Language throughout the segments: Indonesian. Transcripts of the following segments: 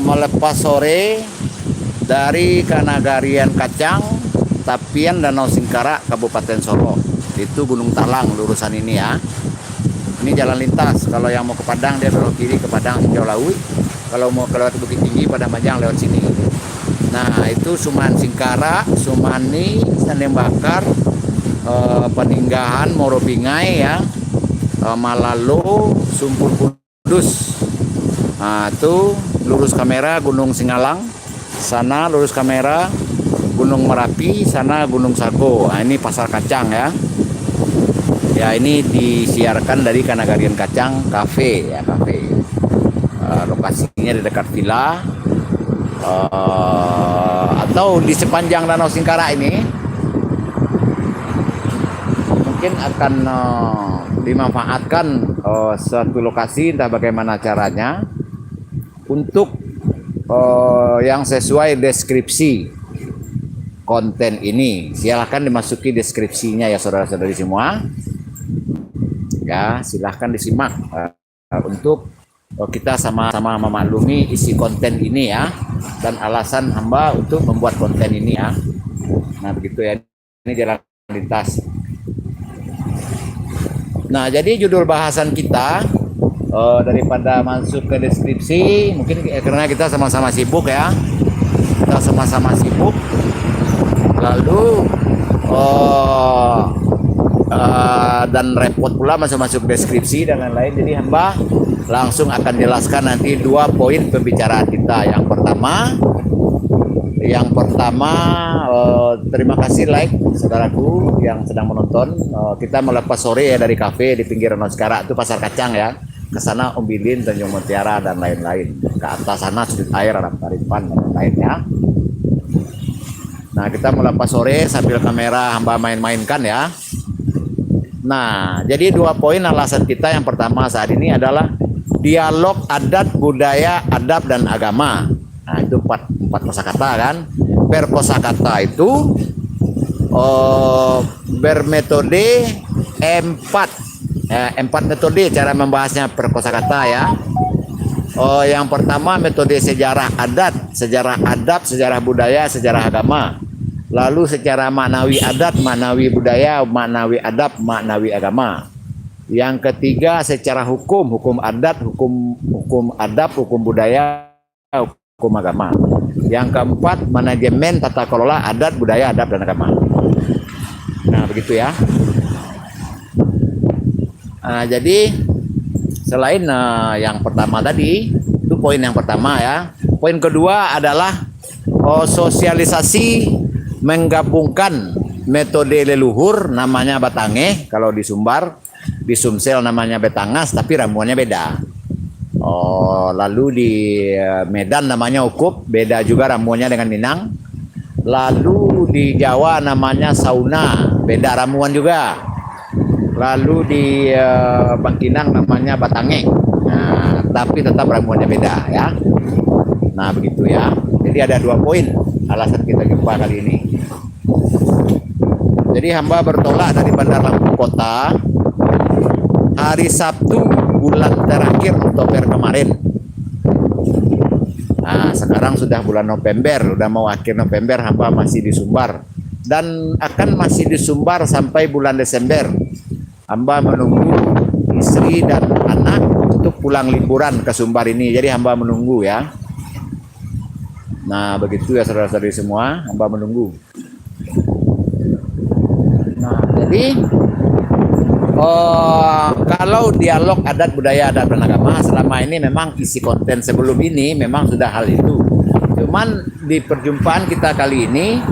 melepas sore dari Kanagarian Kacang, Tapian, Danau Singkarak, Kabupaten Solo. Itu Gunung Talang lurusan ini ya. Ini jalan lintas. Kalau yang mau ke Padang dia belok kiri ke Padang Hijau Laut. Kalau mau ke lewat Bukit Tinggi Padang Panjang lewat sini. Nah itu Suman Singkarak, Sumani, Sandeng Bakar, Peninggahan, Morobingai ya, Malalo, Sumpur Kudus. Nah itu lurus kamera Gunung Singalang, sana lurus kamera Gunung Merapi, sana Gunung Sago. Nah, ini Pasar Kacang ya. Ya ini disiarkan dari Kanagarian Kacang Cafe ya, kafe. Lokasinya di dekat villa atau di sepanjang Danau Singkarak ini mungkin akan dimanfaatkan suatu lokasi, entah bagaimana caranya, untuk yang sesuai deskripsi konten ini. Silahkan dimasuki deskripsinya ya saudara-saudari semua. Ya, silahkan disimak untuk kita sama-sama memaklumi isi konten ini ya, dan alasan hamba untuk membuat konten ini ya. Nah begitu ya, ini jalan lintas. Nah jadi judul bahasan kita, daripada masuk ke deskripsi, mungkin karena kita sama-sama sibuk ya, kita sama-sama sibuk, lalu dan repot pula masuk deskripsi dan lain-lain. Jadi hamba langsung akan jelaskan nanti 2 poin pembicaraan kita. Yang pertama, terima kasih like saudaraku yang sedang menonton. Kita melepas sore ya dari kafe di pinggir Danau Singkarak, itu Pasar Kacang ya. Ke sana Ombilin, Tanjung Mutiara dan lain-lain. Ke atas sana Sudut Air, Arab Taripan dan lain-lain ya. Nah kita melepas sore sambil kamera hamba main-mainkan ya. Nah jadi 2 poin alasan kita. Yang pertama saat ini adalah dialog adat, budaya, adab, dan agama. Nah itu 4 kosakata kan. Per kosakata itu bermetode 4 metode cara membahasnya per kosakata ya. Yang pertama metode sejarah adat, sejarah budaya, sejarah agama. Lalu secara maknawi adat, maknawi budaya, maknawi adab, maknawi agama. Yang ketiga secara hukum adat, hukum adab, hukum budaya, hukum agama. Yang keempat manajemen tata kelola adat, budaya, adab, dan agama. Nah begitu ya. Jadi selain yang pertama tadi, itu poin yang pertama ya. Poin kedua adalah sosialisasi menggabungkan metode leluhur namanya Batange kalau di Sumbar, di Sumsel namanya Betangas tapi ramuannya beda. Lalu di Medan namanya Ukup, beda juga ramuannya dengan Minang. Lalu di Jawa namanya Sauna, beda ramuan juga. Lalu di Bangkinang namanya Batange, nah, tapi tetap ramuannya beda ya. Nah begitu ya. Jadi ada 2 poin alasan kita jumpa kali ini. Jadi hamba bertolak dari Bandar Lampung Kota hari Sabtu bulan terakhir Oktober kemarin. Nah sekarang sudah bulan November, udah mau akhir November, hamba masih di Sumbar dan akan masih di Sumbar sampai bulan Desember. Hamba menunggu istri dan anak untuk pulang liburan ke Sumbar ini. Jadi hamba menunggu ya. Nah begitu ya saudara-saudari semua, hamba menunggu. Nah jadi kalau dialog adat, budaya, adab, dan agama selama ini memang isi konten sebelum ini memang sudah hal itu. Cuman di perjumpaan kita kali ini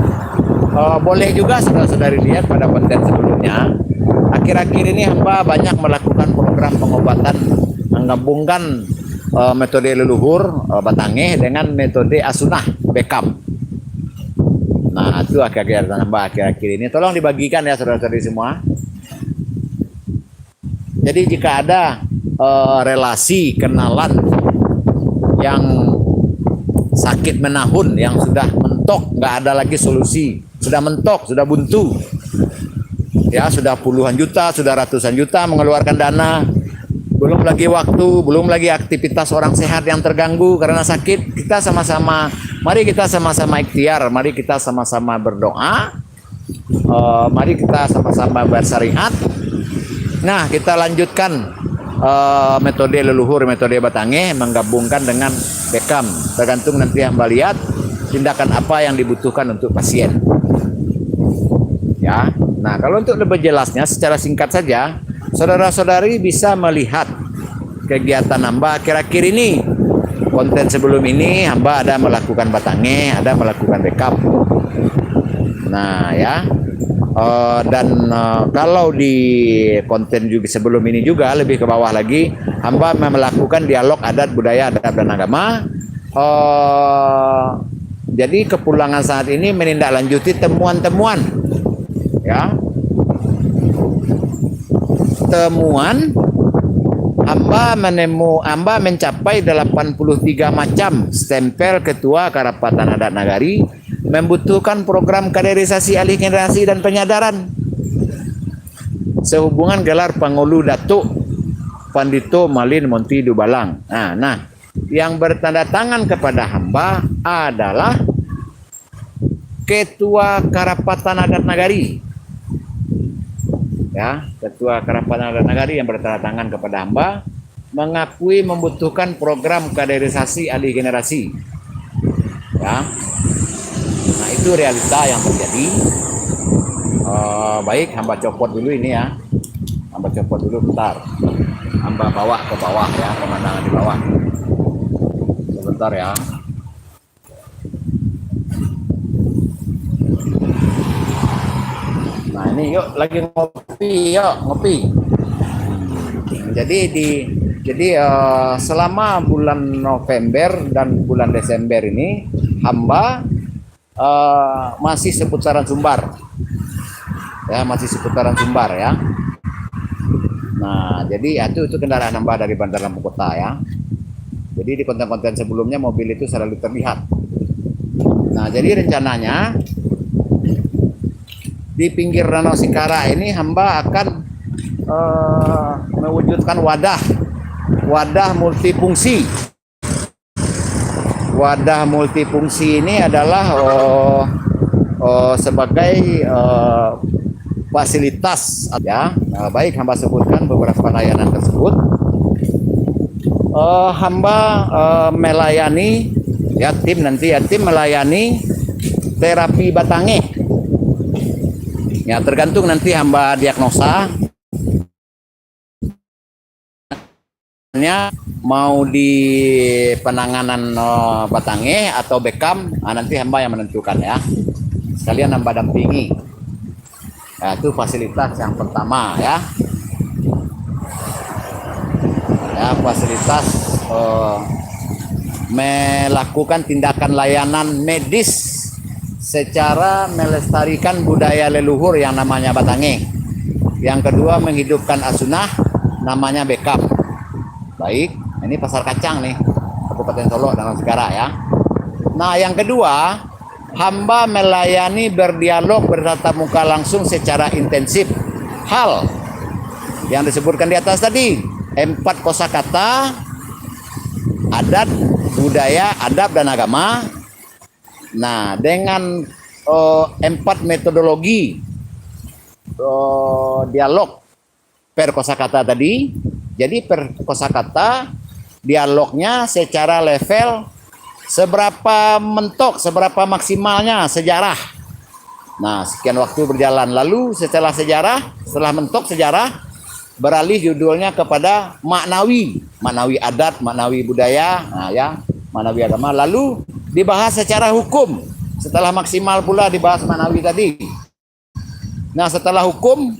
boleh juga saudara-saudari lihat pada konten sebelumnya. Akhir-akhir ini hamba banyak melakukan program pengobatan menggabungkan metode leluhur Batange dengan metode Asunah Bekam. Nah itu akhir-akhir ini tolong dibagikan ya saudara-saudari semua. Jadi jika ada relasi kenalan yang sakit menahun, yang sudah mentok, nggak ada lagi solusi, sudah mentok, sudah buntu, ya sudah puluhan juta, sudah ratusan juta mengeluarkan dana belum lagi waktu, belum lagi aktivitas orang sehat yang terganggu karena sakit. Mari kita sama-sama ikhtiar, mari kita sama-sama berdoa, mari kita sama-sama bersyariat. Nah, kita lanjutkan metode leluhur, metode Batange menggabungkan dengan Bekam. Tergantung nanti hamba lihat tindakan apa yang dibutuhkan untuk pasien. Ya. Nah, kalau untuk lebih jelasnya secara singkat saja, saudara-saudari bisa melihat kegiatan hamba akhir-akhir ini. Konten sebelum ini hamba ada melakukan Batange, ada melakukan Bekam. Nah, ya. Kalau di konten juga sebelum ini juga lebih ke bawah lagi, hamba melakukan dialog adat budaya adat dan agama. Jadi kepulangan saat ini menindaklanjuti temuan-temuan, ya, temuan hamba mencapai 83 macam stempel ketua Karapatan Adat Nagari, membutuhkan program kaderisasi alih generasi dan penyadaran sehubungan gelar Pangulu Datuk Pandito Malin Monti Dubalang. Nah, yang bertanda tangan kepada hamba adalah Ketua Karapatan Adat Nagari. Ya, Ketua Karapatan Adat Nagari yang bertanda tangan kepada hamba mengakui membutuhkan program kaderisasi alih generasi. Ya. Nah, itu realita yang terjadi. Baik, hamba copot dulu ini ya. Hamba copot dulu bentar. Hamba bawa ke bawah ya, pemandangan di bawah. Sebentar ya. Nah, ini yuk lagi ngopi. Jadi selama bulan November dan bulan Desember ini hamba masih seputaran Sumbar. Ya, masih seputaran Sumbar ya. Nah, jadi itu kendaraan hamba dari Bandar Lampung Kota ya. Jadi di konten-konten sebelumnya mobil itu selalu terlihat. Nah, jadi rencananya di pinggir Danau Singkara ini hamba akan mewujudkan wadah multifungsi. Wadah multifungsi ini adalah sebagai fasilitas ya. Baik, hamba sebutkan beberapa layanan tersebut. Hamba melayani ya, tim melayani terapi Batange. Ya, tergantung nanti hamba diagnosa mau di penanganan Batange atau Bekam. Nanti hamba yang menentukan ya. Sekalian hamba dampingi. Ya, itu fasilitas yang pertama ya. Ya, fasilitas melakukan tindakan layanan medis secara melestarikan budaya leluhur yang namanya Batange. Yang kedua, menghidupkan asunah namanya Bekam. Baik, ini Pasar Kacang nih, Kabupaten Solo dan Segara ya. Nah, yang kedua, hamba melayani berdialog bertatap muka langsung secara intensif. Hal yang disebutkan di atas tadi, 4 kosakata adat, budaya, adab dan agama. Nah, dengan 4 metodologi dialog per kosakata tadi, jadi per kosakata dialognya secara level seberapa mentok, seberapa maksimalnya sejarah. Nah, sekian waktu berjalan, lalu setelah mentok sejarah, beralih judulnya kepada maknawi adat, maknawi budaya, nah ya, maknawi agama. Lalu dibahas secara hukum. Setelah maksimal pula dibahas maknawi tadi. Nah, setelah hukum,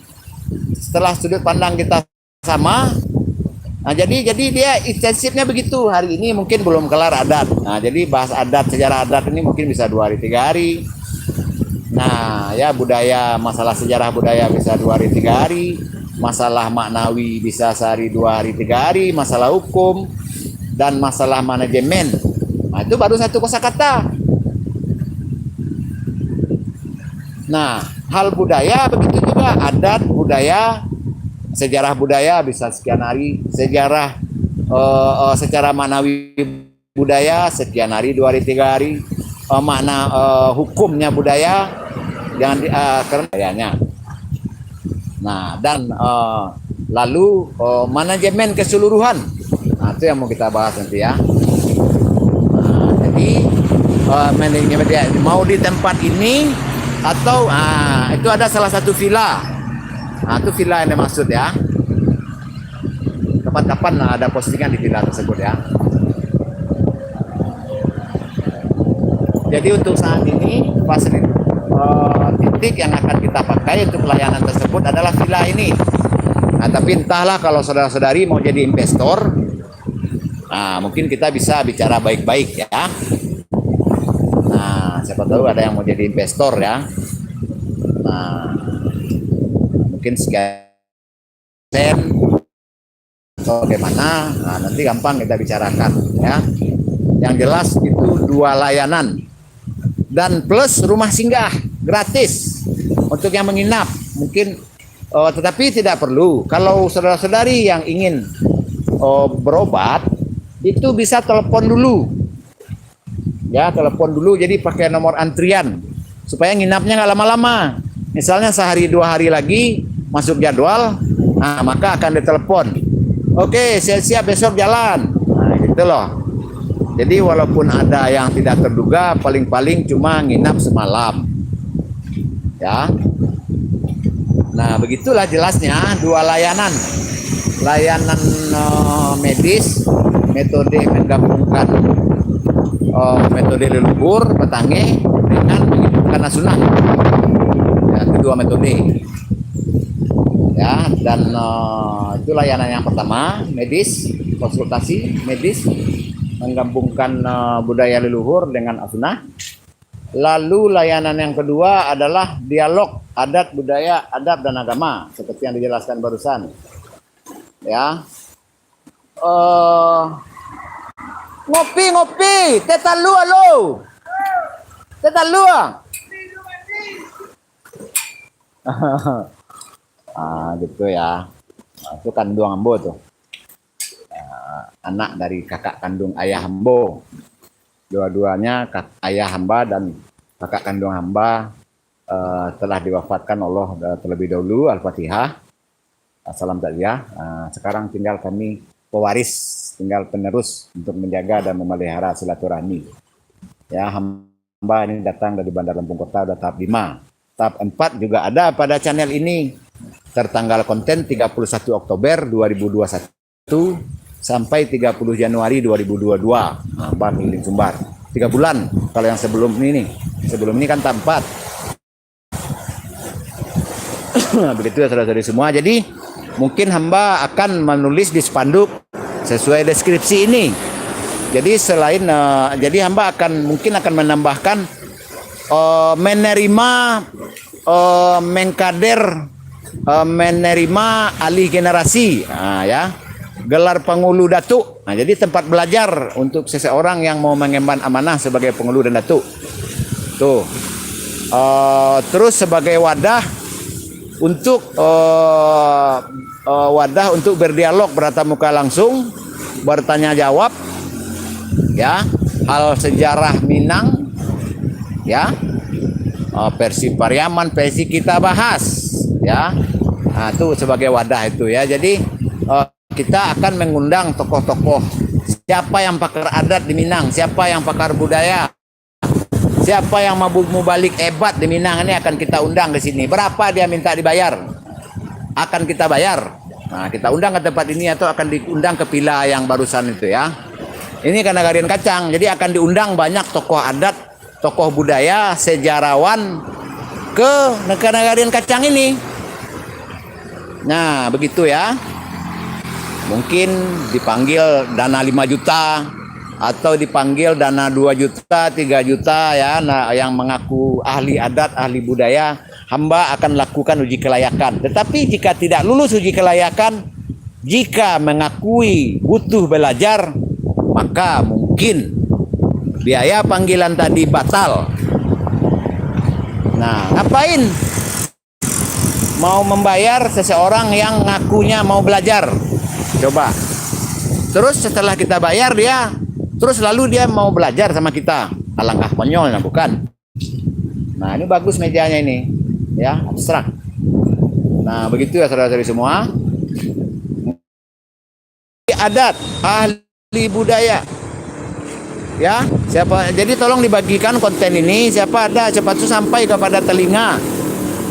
setelah sudut pandang kita sama, nah jadi dia intensifnya begitu. Hari ini mungkin belum kelar adat. Nah, jadi bahas adat, sejarah adat ini mungkin bisa 2 hari 3 hari. Nah, ya budaya, masalah sejarah budaya bisa 2 hari 3 hari. Masalah maknawi bisa sehari 2 hari 3 hari. Masalah hukum dan masalah manajemen. Nah, itu baru 1 kosakata. Nah, hal budaya begitu juga, adat, budaya, sejarah budaya bisa sekian hari, sejarah secara maknawi budaya sekian hari, 2 hari 3 hari, makna hukumnya budaya jangan karena budayanya. Nah, dan lalu manajemen keseluruhan. Nah, itu yang mau kita bahas nanti ya. Nah, jadi manajemen mau di tempat ini atau itu ada salah satu villa. Nah, itu villa yang dimaksud ya. Kapan-kapan ada postingan di villa tersebut ya. Jadi untuk saat ini fasilitas titik yang akan kita pakai untuk pelayanan tersebut adalah villa ini. Nah, tapi entahlah kalau saudara-saudari mau jadi investor, nah mungkin kita bisa bicara baik-baik ya. Nah, siapa tahu ada yang mau jadi investor ya. Nah, mungkin sekian atau bagaimana, nah, nanti gampang kita bicarakan ya. Yang jelas itu 2 layanan dan plus rumah singgah gratis untuk yang menginap mungkin, tetapi tidak perlu. Kalau saudara-saudari yang ingin berobat itu bisa telepon dulu ya, telepon dulu, jadi pakai nomor antrian supaya nginapnya nggak lama-lama. Misalnya sehari 2 hari lagi masuk jadwal, nah maka akan ditelepon, oke siap besok jalan, nah gitu loh. Jadi walaupun ada yang tidak terduga, paling-paling cuma nginap semalam ya. Nah begitulah jelasnya 2 layanan medis, metode menggabungkan metode leluhur petange dengan menghidupkan asunah ya, kedua metode ya. Dan itu layanan yang pertama, medis, konsultasi medis menggabungkan budaya leluhur dengan asunah. Lalu layanan yang kedua adalah dialog adat budaya, adab dan agama seperti yang dijelaskan barusan ya. Ngopi tetalu halo tetalu gitu ya. Nah, itu kandung ambo tuh, anak dari kakak kandung ayah Hambo. Dua-duanya ayah hamba dan kakak kandung hamba telah diwafatkan Allah terlebih dahulu. Al-Fatihah. Salam takziah. Sekarang tinggal kami pewaris, tinggal penerus untuk menjaga dan memelihara silaturahmi. Ya, hamba ini datang dari Bandar Lampung Kota, udah tahap 5. Tahap 4 juga ada pada channel ini. Tertanggal konten 31 Oktober 2021 sampai 30 Januari 2022. Nah, keliling Sumbar. 3 bulan. Kalau yang sebelum ini nih. Sebelum ini kan tahap 4. Begitu ya saudara-saudari semua. Jadi mungkin hamba akan menulis di spanduk sesuai deskripsi ini. Jadi selain jadi hamba mungkin akan menambahkan menerima mengkader, menerima alih generasi, nah, ya, gelar pengulu datuk. Nah, jadi tempat belajar untuk seseorang yang mau mengemban amanah sebagai pengulu dan datuk. Tuh. Terus sebagai wadah untuk berdialog bertatap muka langsung, bertanya jawab ya, hal sejarah Minang ya, versi Pariaman, versi kita bahas ya. Nah, itu sebagai wadah itu ya. Jadi kita akan mengundang tokoh-tokoh, siapa yang pakar adat di Minang, siapa yang pakar budaya, siapa yang mubalik hebat di Minang, ini akan kita undang ke sini. Berapa dia minta dibayar? Akan kita bayar. Nah, kita undang ke tempat ini atau akan diundang ke villa yang barusan itu ya. Ini kan Nagarian Kacang. Jadi akan diundang banyak tokoh adat, tokoh budaya, sejarawan ke Nagarian Kacang ini. Nah, begitu ya. Mungkin dipanggil dana 5 juta atau dipanggil dana 2 juta, 3 juta ya. Nah, yang mengaku ahli adat, ahli budaya, hamba akan lakukan uji kelayakan. Tetapi jika tidak lulus uji kelayakan, jika mengakui butuh belajar, maka mungkin biaya panggilan tadi batal. Nah, ngapain mau membayar seseorang yang ngakunya mau belajar. Coba. Terus setelah kita bayar dia, terus lalu dia mau belajar sama kita. Alangkah konyolnya, bukan? Nah, ini bagus mejanya ini. Ya, abstrak. Nah, begitu ya saudara-saudari semua. Adat, ahli budaya. Ya, siapa? Jadi tolong dibagikan konten ini, siapa ada cepat sampai kepada telinga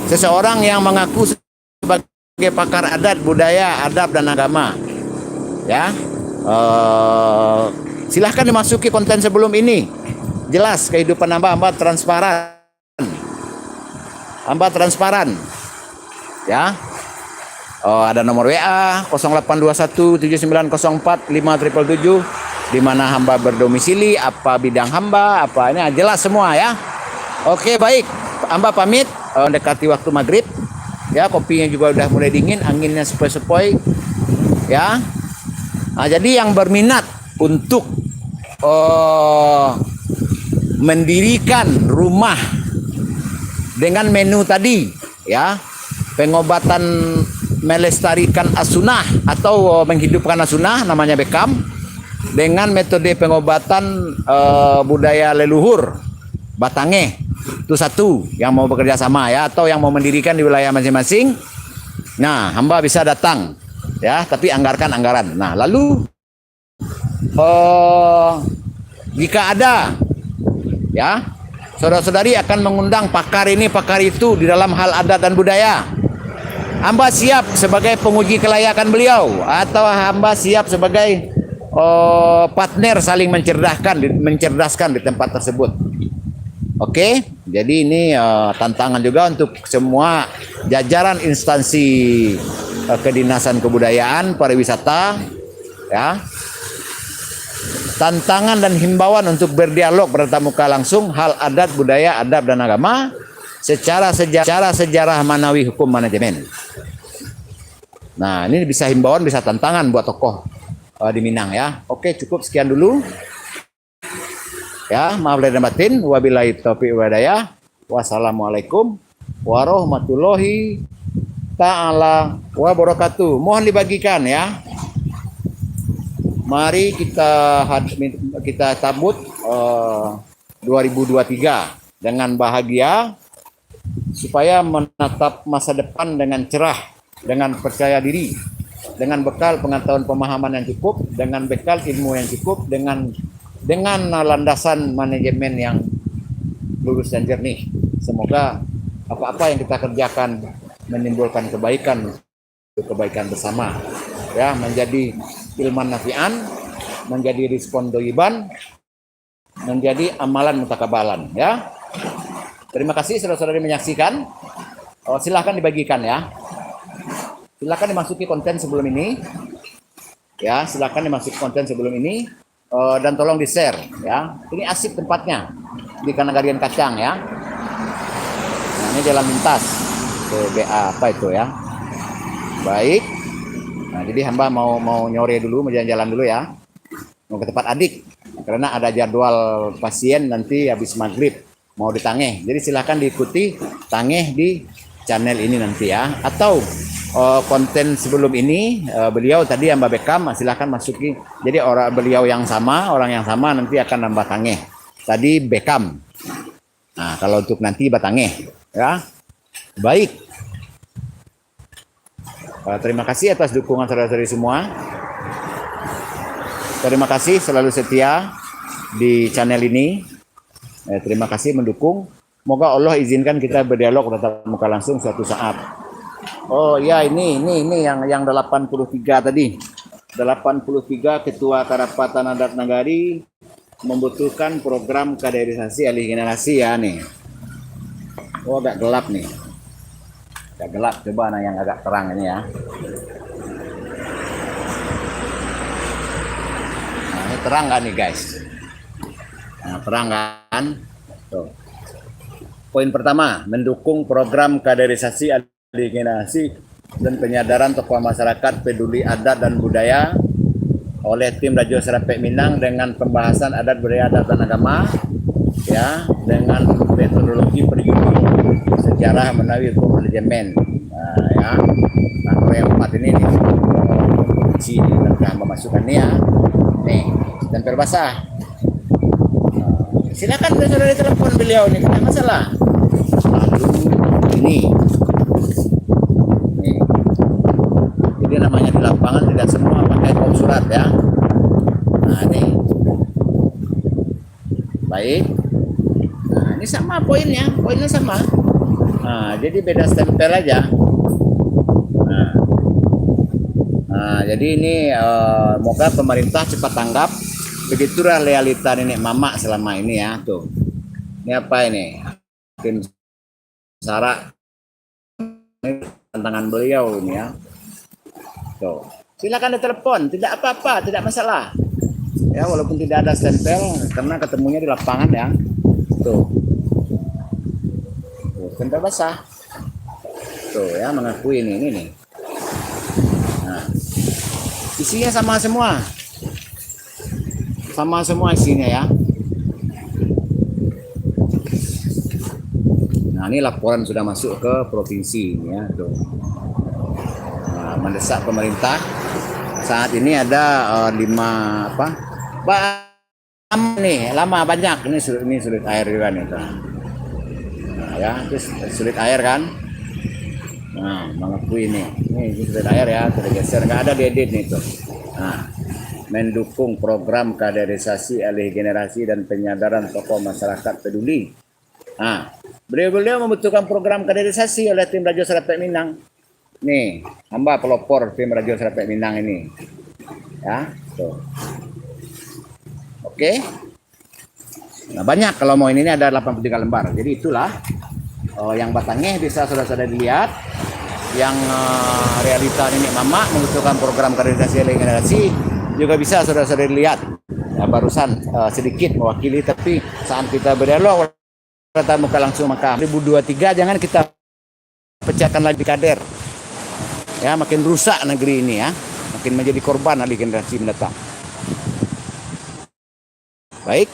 seseorang yang mengaku sebagai pakar adat, budaya, adab dan agama. Ya. Silahkan dimasuki konten sebelum ini. Jelas kehidupan hamba transparan. Hamba transparan. Ya. Ada nomor WA 082179045777 di mana hamba berdomisili, apa bidang hamba, apa ini jelas semua ya. Oke, baik. Hamba pamit, mendekati waktu maghrib. Ya, kopinya juga udah mulai dingin, anginnya sepoi-sepoi. Ya. Nah, jadi yang berminat untuk mendirikan rumah dengan menu tadi, ya, pengobatan melestarikan as-sunnah atau menghidupkan as-sunnah, namanya Bekam, dengan metode pengobatan budaya leluhur Batange. Itu satu yang mau bekerja sama ya, atau yang mau mendirikan di wilayah masing-masing. Nah, hamba bisa datang ya, tapi anggarkan anggaran. Nah, lalu jika ada ya, saudara-saudari akan mengundang pakar ini, pakar itu di dalam hal adat dan budaya. Hamba siap sebagai penguji kelayakan beliau, atau hamba siap sebagai partner saling mencerdaskan di tempat tersebut. Oke, jadi ini tantangan juga untuk semua jajaran instansi kedinasan kebudayaan, pariwisata, ya. Tantangan dan himbauan untuk berdialog bertatap muka langsung hal adat, budaya, adab dan agama secara sejarah manawi hukum manajemen. Nah, ini bisa himbauan, bisa tantangan buat tokoh di Minang ya. Oke, cukup sekian dulu. Ya, maaf lahir dan batin. Wabillahi taufiq wal hidayah. Wassalamualaikum warahmatullahi taala wabarakatuh. Mohon dibagikan ya. Mari kita tabut 2023 dengan bahagia, supaya menatap masa depan dengan cerah, dengan percaya diri, dengan bekal pengetahuan pemahaman yang cukup, dengan bekal ilmu yang cukup, dengan landasan manajemen yang lurus dan jernih. Semoga apa-apa yang kita kerjakan menimbulkan kebaikan bersama, ya, menjadi ilman nafi'an, menjadi respon doiban, menjadi amalan mutakabalan, ya. Terima kasih saudara-saudari menyaksikan. Silahkan dibagikan ya. Silahkan dimasuki konten sebelum ini. Ya, silahkan dimasuki konten sebelum ini. Dan tolong di-share ya. Ini asik tempatnya di Kanagarian Kacang ya. Nah, ini jalan lintas ke BA apa itu ya. Baik. Nah, jadi hamba mau nyore dulu, mau jalan-jalan dulu ya. Mau ke tempat adik karena ada jadwal pasien nanti habis maghrib mau ditangeh. Jadi silahkan diikuti tangeh di channel ini nanti ya. Atau konten sebelum ini beliau tadi Mbak Bekam, silahkan masuki. Jadi orang yang sama nanti akan nambah tangeh. Tadi Bekam. Nah, kalau untuk nanti Batangeh ya. Baik. Terima kasih atas dukungan saudara-saudari semua. Terima kasih selalu setia di channel ini. Terima kasih mendukung. Moga Allah izinkan kita berdialog tatap muka langsung suatu saat. Oh ya, ini yang 83 tadi. 83 Ketua Karapatan Adat Nagari membutuhkan program kaderisasi alih generasi ya nih. Oh, agak gelap nih. Agak gelap, coba yang agak terang ini ya. Nah, ini terang kan nih guys. Nah, terang kan. Tuh. Poin pertama, mendukung program kaderisasi alih generasi dan penyadaran tokoh masyarakat peduli adat dan budaya oleh tim Radio Serapek Minang dengan pembahasan adat budaya adat dan agama ya, dengan metodologi pergubung sejarah menawi hukum manajemen. Nah, ya. Nah, kalau yang 4 ini nih, si tentang memasukkannya ya. Nih, stempel basah. Silakan sudah ditelepon beliau nih, tidak masalah. Lalu ini, nih. Jadi namanya di lapangan tidak semua pakai kop surat ya. Nah ini, baik. Nah ini sama poinnya sama. Nah jadi beda stempel aja. Nah, jadi ini moga pemerintah cepat tanggap. Begitulah realita nenek mama selama ini ya. Tuh. Ini apa ini? Tim Sarah, ini tantangan beliau ini ya. Tuh. Silakan ditelepon, tidak apa-apa, tidak masalah. Ya, walaupun tidak ada stempel karena ketemunya di lapangan ya. Tuh. Tuh, stempel basah. Tuh ya, mengakui ini nih. Nah. Isinya sama semua. Sama semua isinya ya. Nah, ini laporan sudah masuk ke provinsi ya, tuh. Nah, mendesak pemerintah. Saat ini ada 5 apa? Lama banyak. Ini sulit air juga nih, tuh. Nah, ya, itu sulit air kan? Nah, mengakui ini sulit air ya, tergeser, nggak ada diedit nih tuh. Nah, mendukung program kaderisasi alih generasi dan penyadaran tokoh masyarakat peduli. Nah, beliau membutuhkan program kaderisasi oleh tim Radio Serapek Minang. Nih, hamba pelopor tim Radio Serapek Minang ini. Ya, tuh. Oke. Nah, banyak kalau mau ini ada 83 lembar. Jadi itulah yang batangnya bisa saudara-saudara dilihat. Yang realita nenek mama membutuhkan program kaderisasi alih generasi juga bisa saudara-saudara lihat ya, barusan sedikit mewakili, tapi saat kita berdialog kata muka langsung maka 2023 jangan kita pecahkan lagi kader ya, makin rusak negeri ini ya, makin menjadi korban alih generasi mendatang. Baik,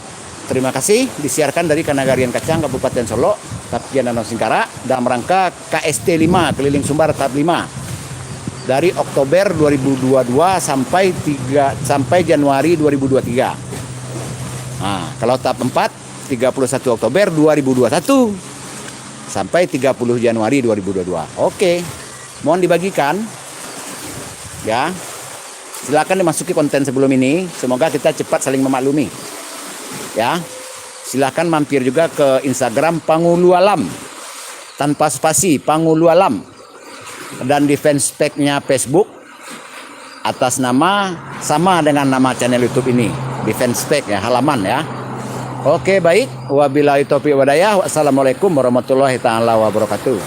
terima kasih. Disiarkan dari Kanagarian Kacang Kabupaten Solo, Tapian Danau Singkara dalam rangka KST 5 Keliling Sumbar tahap 5 dari Oktober 2022 sampai Januari 2023. Nah, kalau tahap 4 31 Oktober 2021 sampai 30 Januari 2022. Oke. Mohon dibagikan. Ya. Silakan dimasuki konten sebelum ini. Semoga kita cepat saling memaklumi. Ya. Silakan mampir juga ke Instagram Pangulu Alam. Tanpa spasi, Pangulu Alam. Dan di fanspage-nya Facebook atas nama sama dengan nama channel YouTube ini, di fanspage ya, halaman ya. Oke, baik. Wabillahi taufiq walhidayah. Wassalamualaikum warahmatullahi taala wabarakatuh.